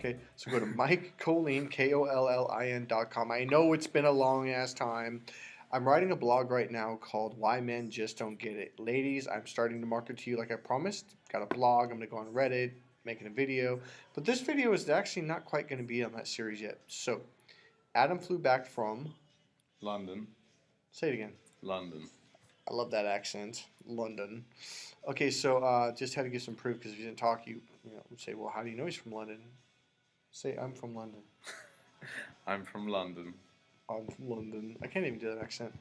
Okay, so go to MikeCollin, KOLLIN.com. I know it's been a long ass time. I'm writing a blog right now called Why Men Just Don't Get It. Ladies, I'm starting to market to you like I promised. Got a blog. I'm going to go on Reddit, making a video. But this video is actually not quite going to be on that series yet. So, Adam flew back from. London. Say it again. London. I love that accent. London. Okay, so just had to give some proof because if you didn't talk, you would say, well, how do you know he's from London? Say, I'm from London. I'm from London. I'm from London. I can't even do that accent.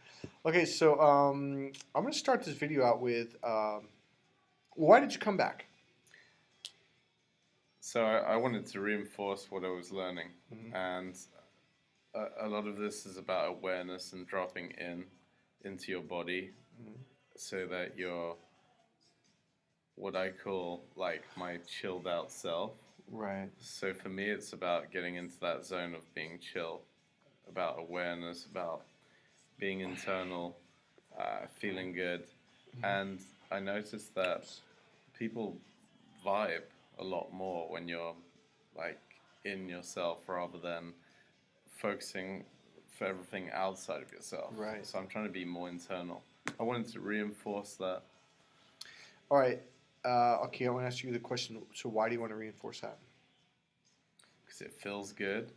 Okay, so I'm going to start this video out with, why did you come back? So I wanted to reinforce what I was learning. Mm-hmm. And a lot of this is about awareness and dropping into your body, so that you're what I call like my chilled out self. Right. So for me, it's about getting into that zone of being chill, about awareness, about being internal, feeling good. And I noticed that people vibe a lot more when you're like in yourself rather than focusing for everything outside of yourself. Right. So I'm trying to be more internal. I wanted to reinforce that. All right. Okay, I want to ask you the question. So why do you want to reinforce that? Because it feels good.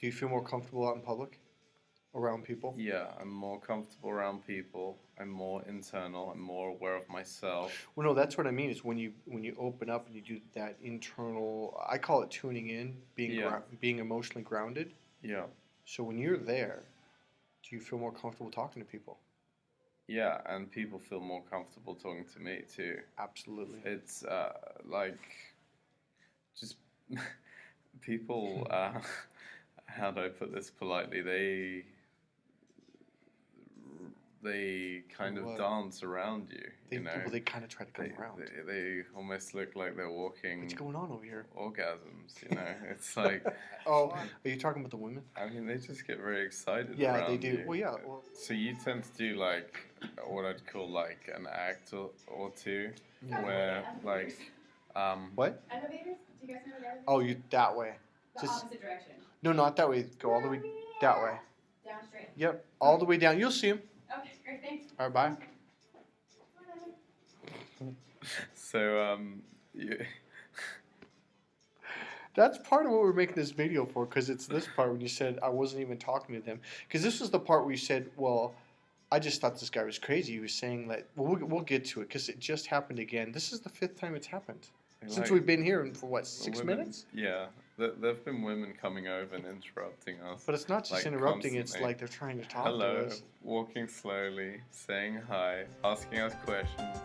Do you feel more comfortable out in public? Around people? Yeah, I'm more comfortable around people. I'm more internal. I'm more aware of myself. Well, no, that's what I mean. Is when you open up and you do that internal. I call it tuning in, being emotionally grounded. Yeah. So when you're there, do you feel more comfortable talking to people? Yeah, and people feel more comfortable talking to me too. Absolutely. It's like just people. How do I put this politely? They kind of dance around you. They kind of try to come around. They almost look like they're walking. What's going on over here? Orgasms, It's like. Oh, are you talking about the women? I mean, they just get very excited. Yeah, around they do. You. Well, yeah. Well, so you tend to do like what I'd call like an act or two, where like. What? Elevators? Do you guys know the elevators? Oh, you that way. The opposite direction. No, not that way. Go all the way that way. Down straight. Yep, all the way down. You'll see him. Okay, great, thanks. All right, bye. So you. That's part of what we're making this video for, because it's this part when you said I wasn't even talking to them. Because this was the part where you said, well, I just thought this guy was crazy. He was saying that, well, we'll get to it, because it just happened again. This is the 5th time it's happened. Since we've been here for, what, 6 minutes? Yeah. There have been women coming over and interrupting us. But it's not just like, interrupting, constantly. it's like they're trying to talk Hello, to us. walking slowly, saying hi, asking us questions.